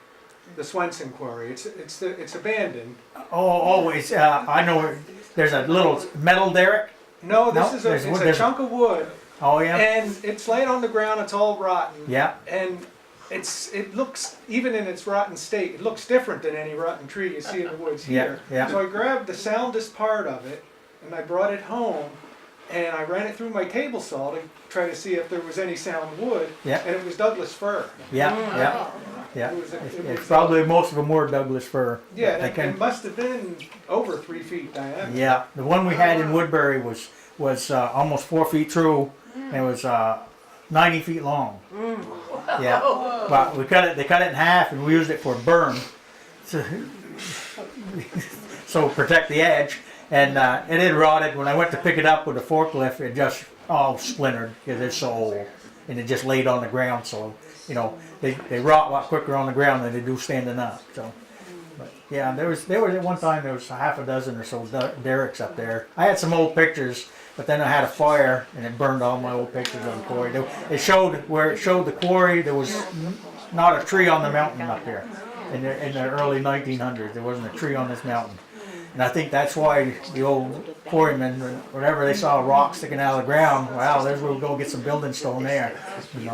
the Swenson Quarry. It's abandoned. Always, I know there's a little metal derrick. No, No, it's there's wood, a there's- chunk of wood, Oh, yeah? and it's laying on the ground. It's all rotten. Yeah, And it looks, even in its rotten state, it looks different than any rotten tree you see in the woods Yeah, here. yeah. So I grabbed the soundest part of it and I brought it home and I ran it through my table saw to try to see if there was any sound wood. Yeah. And it was Douglas fir. yeah, yeah, yeah. It was It's probably, most of them were Douglas fir. Yeah, They it must have been over 3 feet diameter. Yeah, the one we had in Woodbury was almost 4 feet through, and it was 90 feet long. Yeah, but they cut it in half, and we used it for burn, so protect the edge. And it had rotted. When I went to pick it up with a forklift, it just all splintered because it's so old, and it just laid on the ground. So they rot a lot quicker on the ground than they do standing up. So. But yeah, there was at one time there was half a dozen or so derricks up there. I had some old pictures, but then I had a fire and it burned all my old pictures of the quarry. It showed where it showed the quarry. There was not a tree on the mountain up there in the early 1900s. There wasn't a tree on this mountain, and I think that's why the old quarrymen, whenever they saw a rock sticking out of the ground, wow, there's where we go get some building stone there.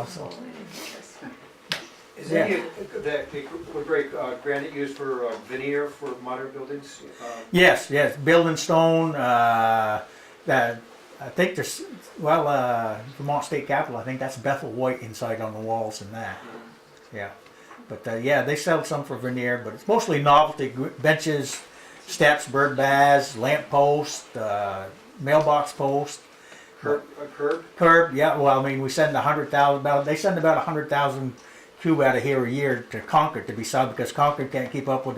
So. Is any of that Woodbury granite used for veneer for modern buildings? Yes, building stone. I think there's Vermont State Capitol. I think that's Bethel white inside on the walls and that. Yeah, but yeah, they sell some for veneer, but it's mostly novelty benches, steps, bird baths, lamp posts, mailbox posts. Curb? Curb. Yeah. Well, I mean, we send 100,000. They send about 100,000 cube out of here a year to Concord to be sold because Concord can't keep up with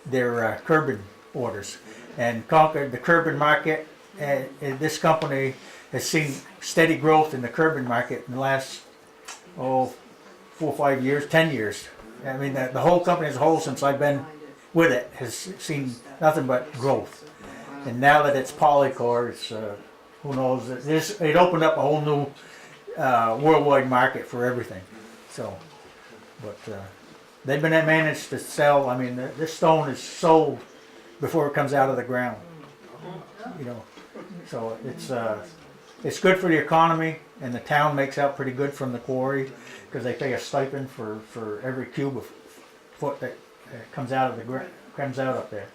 their curbing orders. And Concord, the curbing market, this company has seen steady growth in the curbing market in the last 4 or 5 years, 10 years. I mean, the whole company as a whole, since I've been with it, has seen nothing but growth. And now that it's Polycor, it's who knows? It opened up a whole new worldwide market for everything. So. But they've been managed to sell. I mean, this stone is sold before it comes out of the ground. So it's good for the economy, and the town makes out pretty good from the quarry because they pay a stipend for every cube of foot that comes out of the ground, comes out up there.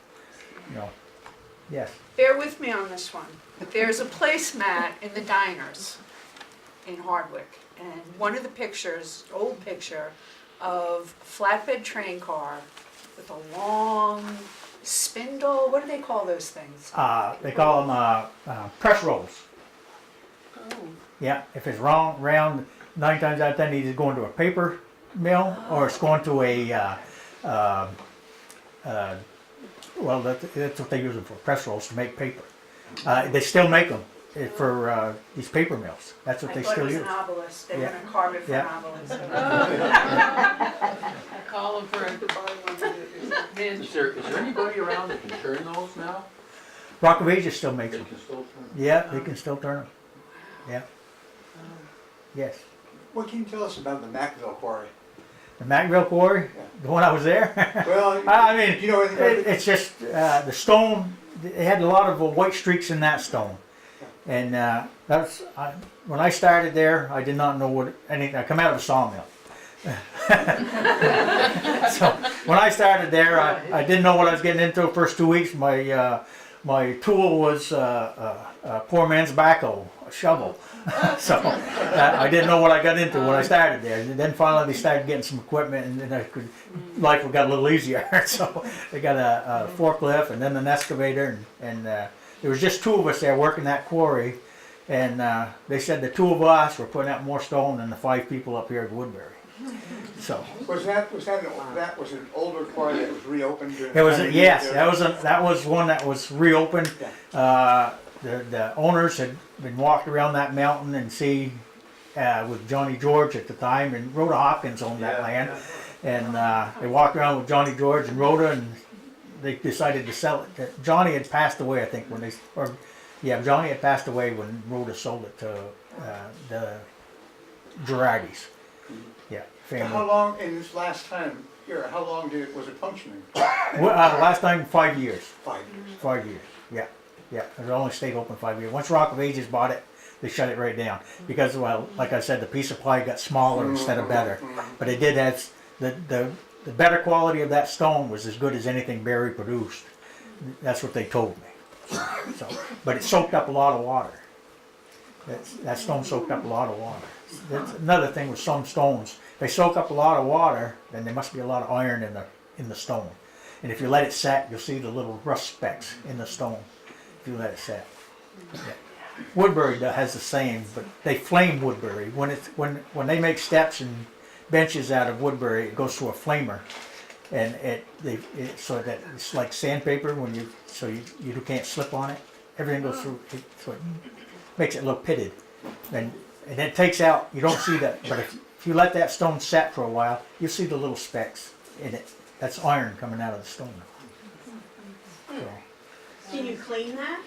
Yes. Bear with me on this one. There's a placemat in the diners in Hardwick, and one of the pictures, old picture, of flatbed train car with a long spindle. What do they call those things? They call them press rolls. Oh. Yeah, if it's round, 9 times out of 10, it's going to a paper mill or it's going to a, well, that's what they use them for, press rolls to make paper. They still make them for these paper mills. That's what they still use. I thought it was an obelisk. They were Yeah. going to carve it for Yeah. an obelisk. Call them for to buy one. Is there anybody around that can turn those now? Rock of Ages still makes They them. can still turn them? Yeah, they can still turn them. Yeah. Yes. What can you tell us about the Macville Quarry? The Macville Quarry, the one I was there. Well, I mean, you know anything about it? it's just the stone. They had a lot of white streaks in that stone, and when I started there, I did not know what anything. I come out of a sawmill, so when I started there, I didn't know what I was getting into. The first 2 weeks, my tool was a poor man's backhoe, a shovel. So I didn't know what I got into when I started there. And then finally they started getting some equipment, and then life got a little easier. So they got a forklift and then an excavator, and there was just 2 of us there working that quarry. And they said the 2 of us were putting out more stone than the 5 people up here at Woodbury. So, that an older quarry that was reopened? it was, yes, that was one that was reopened. The owners had been walked around that mountain and see, with Johnny George at the time, and Rhoda Hopkins owned that land. And they walked around with Johnny George and Rhoda, and they decided to sell it. Johnny had passed away, I think, Johnny had passed away when Rhoda sold it to the Girardis. Yeah, family. How long, in this last time here, how long was it functioning? Last time, 5 years. 5 years. 5 years, yeah. Yeah, it only stayed open 5 years. Once Rock of Ages bought it, they shut it right down. Because, well, like I said, the piece of ply got smaller instead of better. But it did have, the better quality of that stone was as good as anything Barry produced. That's what they told me. So, but it soaked up a lot of water. That stone soaked up a lot of water. That's another thing with some stones. If they soak up a lot of water, then there must be a lot of iron in the stone. And if you let it set, you'll see the little rust specks in the stone. If you let it set. Yeah. Woodbury has the same, but they flame Woodbury. When they make steps and benches out of Woodbury, it goes through a flamer, and so that it's like sandpaper so you can't slip on it. Everything goes through, so it makes it look pitted, and it takes out. You don't see that, but if you let that stone set for a while, you'll see the little specks in it. That's iron coming out of the stone. So. Can you clean that?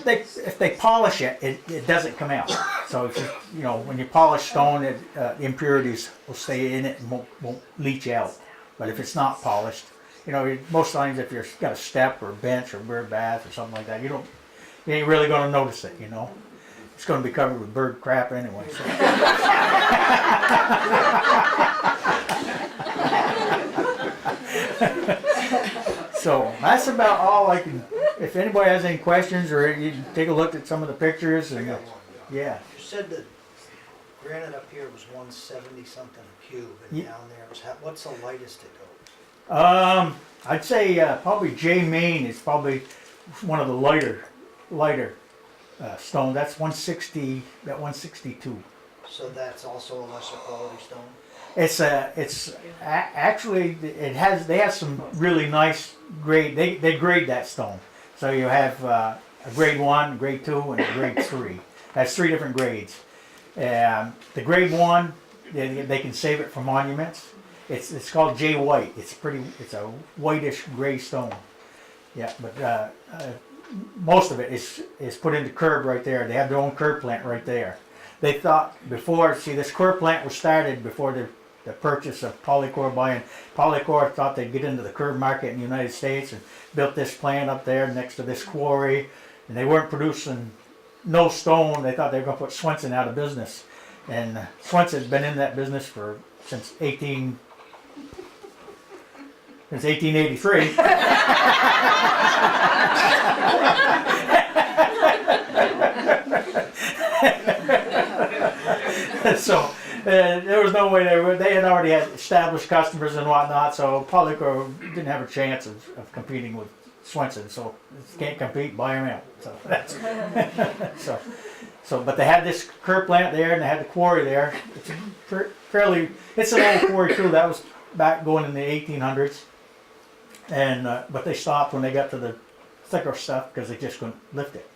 If they polish it, it doesn't come out. So if when you polish stone, the impurities will stay in it and won't leach out. But if it's not polished, most times if you've got a step or a bench or a bird bath or something like that, you ain't really going to notice it. It's going to be covered with bird crap anyway. So. So that's about all I can. If anybody has any questions, or you can take a look at some of the pictures, and yeah. You said that granite up here was 170 something a cube, and down there was what's the lightest it goes? I'd say probably J Main is probably one of the lighter stone. That's 160. That 162. So that's also a lesser quality stone. Actually they have some really nice grade. They grade that stone. So you have a grade 1, grade 2, and a grade 3. That's 3 different grades. The grade 1, they can save it for monuments. It's called J White. It's a whitish gray stone. Yeah, but most of it is put into curb right there. They have their own curb plant right there. They thought this curb plant was started before the purchase of Polycor buying. Polycor thought they'd get into the curb market in the United States and built this plant up there next to this quarry. And they weren't producing no stone. They thought they were going to put Swenson out of business. And Swenson's been in that business since 1883. So there was no way they had already had established customers and whatnot, so Polycor didn't have a chance of competing with Swenson, so can't compete, buy them out. So that's but they had this curb plant there and they had the quarry there. It's an old quarry too. That was back going in the 1800s, and but they stopped when they got to the thicker stuff because they just couldn't lift it.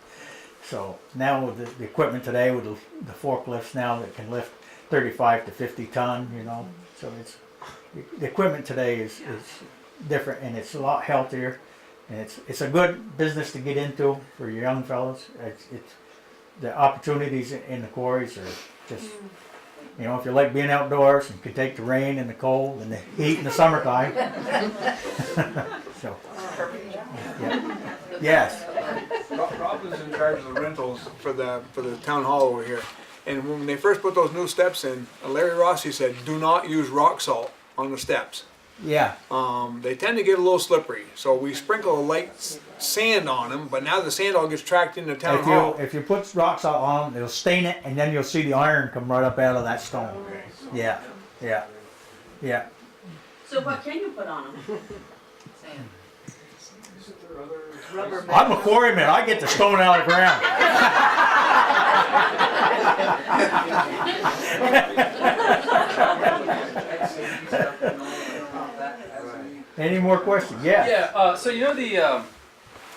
So now with the equipment today, with the forklifts now that can lift 35 to 50 ton, so the equipment today is different, and it's a lot healthier, and it's a good business to get into for your young fellas. It's the opportunities in the quarries are just, if you like being outdoors and can take the rain and the cold and the heat in the summertime. So, yeah. Yes. Rob was in charge of the rentals for the town hall over here. And when they first put those new steps in, Larry Rossi said, do not use rock salt on the steps. Yeah. They tend to get a little slippery. So we sprinkle a light sand on them, but now the sand all gets tracked into town hall. If you put rock salt on them, it'll stain it, and then you'll see the iron come right up out of that stone. Yeah. So what can you put on them? I'm a quarryman. I get the stone out of the ground. Any more questions? Yeah. Yeah, so you know the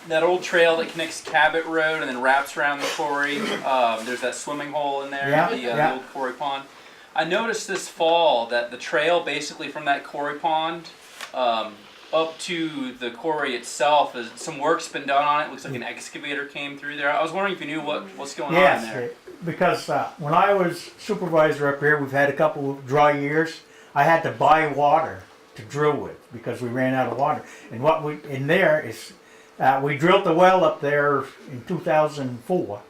that old trail that connects Cabot Road and then wraps around the quarry? There's that swimming hole in there, Yeah, the old quarry pond. I noticed this fall that the trail basically from that quarry pond up to the quarry itself, is some work's been done on it. Looks like an excavator came through there. I was wondering if you knew what's going on in there. Yes, because when I was supervisor up here, we've had a couple of dry years. I had to buy water to drill with because we ran out of water. And what we in there is, we drilled the well up there in 2004.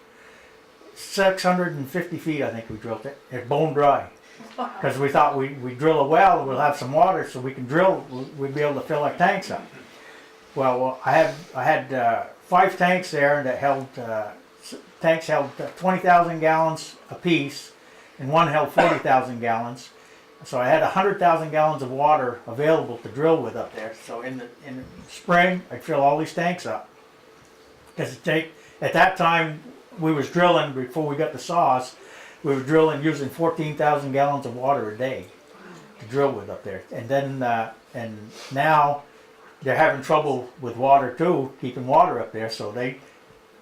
650 feet, I think we drilled it. It's bone dry. Because we thought we drill a well and we'll have some water so we can drill, we'd be able to fill our tanks up. Well, I had 5 tanks there that held, tanks held 20,000 gallons apiece, and one held 40,000 gallons. So I had 100,000 gallons of water available to drill with up there. So in the spring, I'd fill all these tanks up. Because at that time, we was drilling before we got the saws. We were drilling using 14,000 gallons of water a day to drill with up there. And then, and now they're having trouble with water too, keeping water up there. So they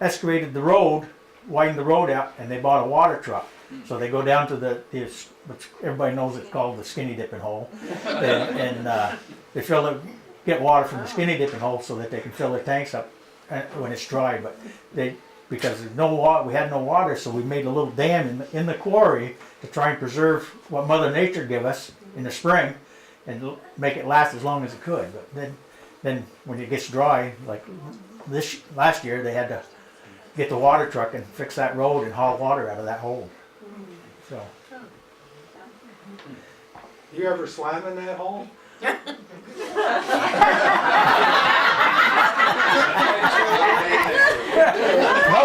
excavated the road, widened the road out, and they bought a water truck. So they go down to which everybody knows it's called the skinny dipping hole, and they get water from the skinny dipping hole so that they can fill their tanks up when it's dry. But because there's no water, we had no water, so we made a little dam in the quarry to try and preserve what Mother Nature gave us in the spring and make it last as long as it could. But then when it gets dry, like last year, they had to get the water truck and fix that road and haul water out of that hole. So. You ever swam in that hole? No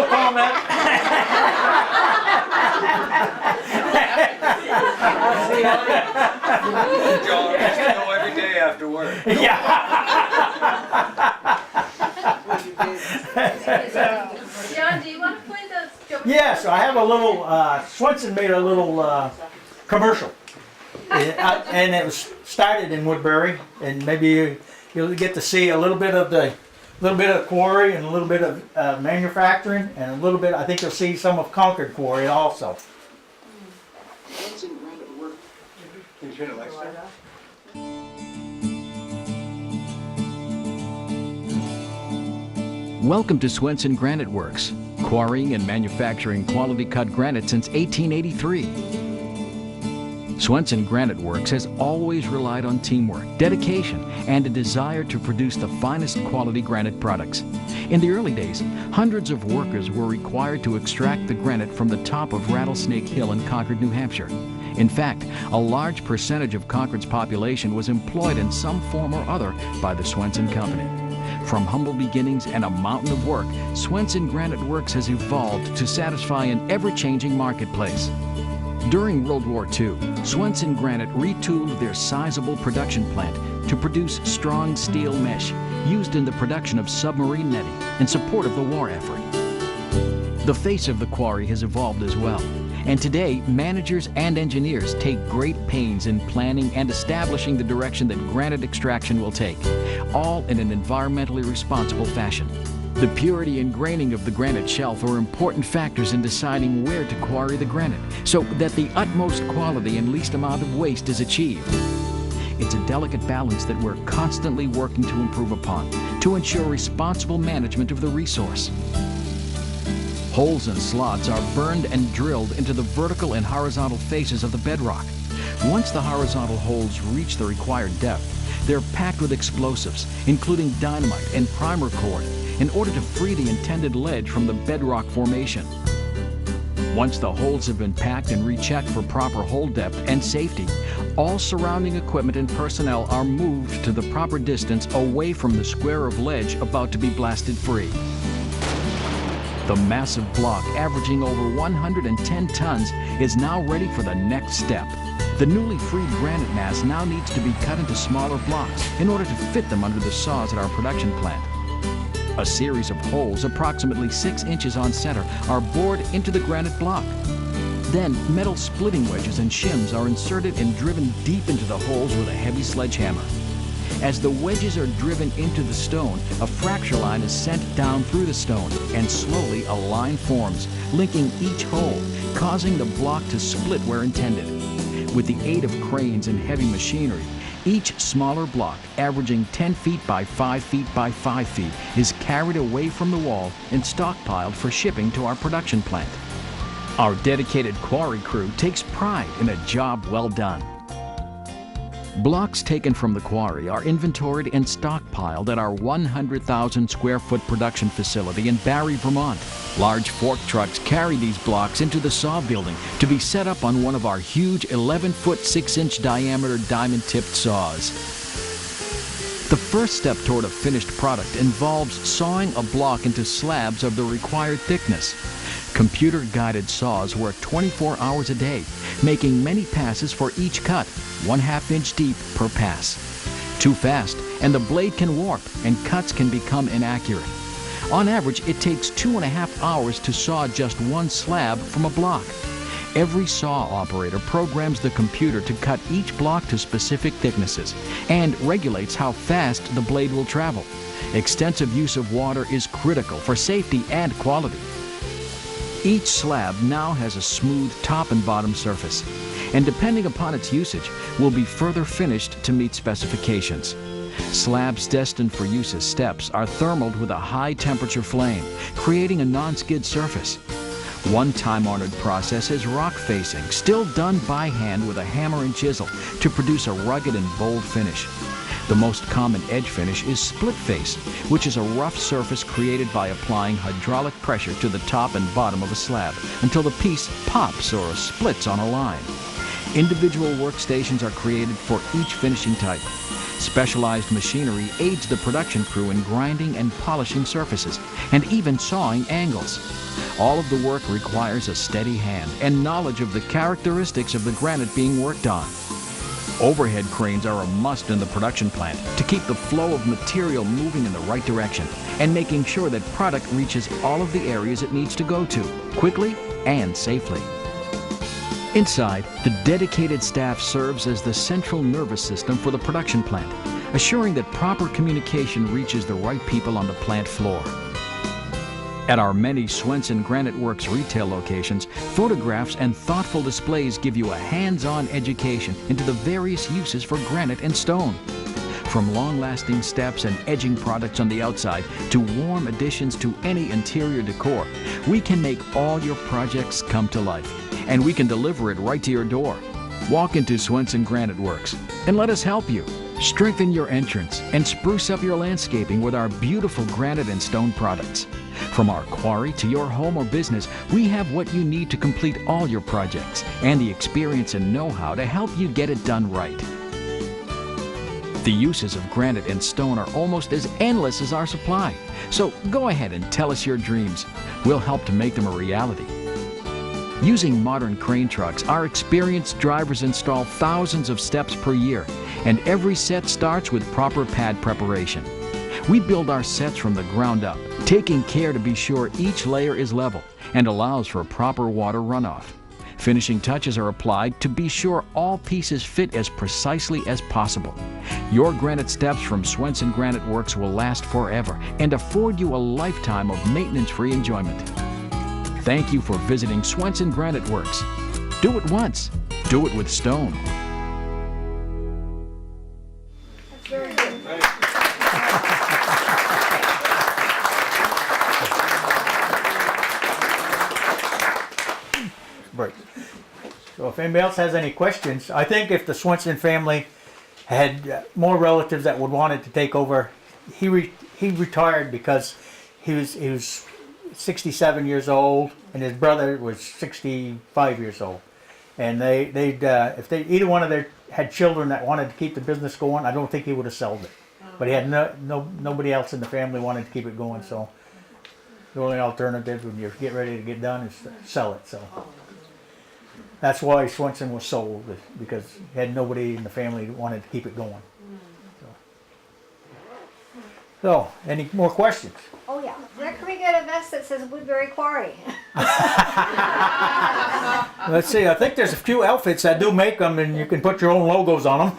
comment. John, I used to go every day after work. John, do you want to play those? Yes, I have a little, Swenson made a little commercial. And it was started in Woodbury, and maybe you'll get to see a little bit of Quarry and a little bit of manufacturing, and a little bit, I think you'll see some of Concord Quarry also. Can you turn the lights down? Welcome to Swenson Granite Works, quarrying and manufacturing quality cut granite since 1883. Swenson Granite Works has always relied on teamwork, dedication, and a desire to produce the finest quality granite products. In the early days, hundreds of workers were required to extract the granite from the top of Rattlesnake Hill in Concord, New Hampshire. In fact, a large percentage of Concord's population was employed in some form or other by the Swenson Company. From humble beginnings and a mountain of work, Swenson Granite Works has evolved to satisfy an ever-changing marketplace. During World War II, Swenson Granite retooled their sizable production plant to produce strong steel mesh used in the production of submarine netting in support of the war effort. The face of the quarry has evolved as well, and today managers and engineers take great pains in planning and establishing the direction that granite extraction will take, all in an environmentally responsible fashion. The purity and graining of the granite shelf are important factors in deciding where to quarry the granite, so that the utmost quality and least amount of waste is achieved. It's a delicate balance that we're constantly working to improve upon, to ensure responsible management of the resource. Holes and slots are burned and drilled into the vertical and horizontal faces of the bedrock. Once the horizontal holes reach the required depth, they're packed with explosives, including dynamite and primer cord, in order to free the intended ledge from the bedrock formation. Once the holes have been packed and rechecked for proper hole depth and safety, all surrounding equipment and personnel are moved to the proper distance away from the square of ledge about to be blasted free. The massive block, averaging over 110 tons, is now ready for the next step. The newly freed granite mass now needs to be cut into smaller blocks in order to fit them under the saws at our production plant. A series of holes approximately 6 inches on center are bored into the granite block. Then, metal splitting wedges and shims are inserted and driven deep into the holes with a heavy sledgehammer. As the wedges are driven into the stone, a fracture line is sent down through the stone, and slowly a line forms, linking each hole, causing the block to split where intended. With the aid of cranes and heavy machinery, each smaller block, averaging 10 feet by 5 feet by 5 feet, is carried away from the wall and stockpiled for shipping to our production plant. Our dedicated quarry crew takes pride in a job well done. Blocks taken from the quarry are inventoried and stockpiled at our 100,000 square foot production facility in Barry, Vermont. Large fork trucks carry these blocks into the saw building to be set up on one of our huge 11-foot 6-inch diameter diamond-tipped saws. The first step toward a finished product involves sawing a block into slabs of the required thickness. Computer-guided saws work 24 hours a day, making many passes for each cut, 1/2 inch deep per pass. Too fast, and the blade can warp, and cuts can become inaccurate. On average, it takes 2.5 hours to saw just one slab from a block. Every saw operator programs the computer to cut each block to specific thicknesses and regulates how fast the blade will travel. Extensive use of water is critical for safety and quality. Each slab now has a smooth top and bottom surface, and depending upon its usage, will be further finished to meet specifications. Slabs destined for use as steps are thermaled with a high-temperature flame, creating a non-skid surface. One time-honored process is rock facing, still done by hand with a hammer and chisel to produce a rugged and bold finish. The most common edge finish is split face, which is a rough surface created by applying hydraulic pressure to the top and bottom of a slab until the piece pops or splits on a line. Individual workstations are created for each finishing type. Specialized machinery aids the production crew in grinding and polishing surfaces, and even sawing angles. All of the work requires a steady hand and knowledge of the characteristics of the granite being worked on. Overhead cranes are a must in the production plant to keep the flow of material moving in the right direction and making sure that product reaches all of the areas it needs to go to, quickly and safely. Inside, the dedicated staff serves as the central nervous system for the production plant, assuring that proper communication reaches the right people on the plant floor. At our many Swenson Granite Works retail locations, photographs and thoughtful displays give you a hands-on education into the various uses for granite and stone. From long-lasting steps and edging products on the outside to warm additions to any interior decor, we can make all your projects come to life, and we can deliver it right to your door. Walk into Swenson Granite Works and let us help you. Strengthen your entrance and spruce up your landscaping with our beautiful granite and stone products. From our quarry to your home or business, we have what you need to complete all your projects and the experience and know-how to help you get it done right. The uses of granite and stone are almost as endless as our supply. So go ahead and tell us your dreams. We'll help to make them a reality. Using modern crane trucks, our experienced drivers install thousands of steps per year, and every set starts with proper pad preparation. We build our sets from the ground up, taking care to be sure each layer is level and allows for proper water runoff. Finishing touches are applied to be sure all pieces fit as precisely as possible. Your granite steps from Swenson Granite Works will last forever and afford you a lifetime of maintenance-free enjoyment. Thank you for visiting Swenson Granite Works. Do it once. Do it with stone. Very good. Right. So if anybody else has any questions, I think if the Swenson family had more relatives that would wanted to take over, he retired because he was 67 years old and his brother was 65 years old, and if either one of their had children that wanted to keep the business going, I don't think he would have sold it. But he had nobody else in the family wanted to keep it going, so the only alternative when you get ready to get done is to sell it. So that's why Swenson was sold, because he had nobody in the family that wanted to keep it going. So. So, any more questions? Oh, yeah. Where can we get a vest that says Woodbury Quarry? Let's see, I think there's a few outfits that do make them and you can put your own logos on them.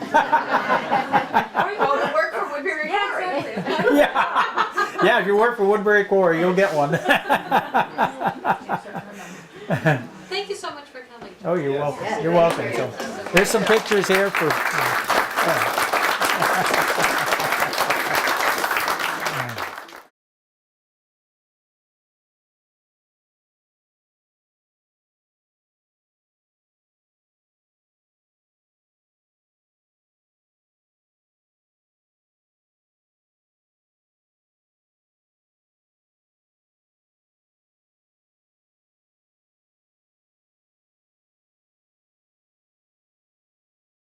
Oh, to work for Woodbury Quarry. Yeah, if you work for Woodbury Quarry, you'll get one. Thank you so much for coming. Oh, you're welcome. You're welcome. So, there's some pictures here for.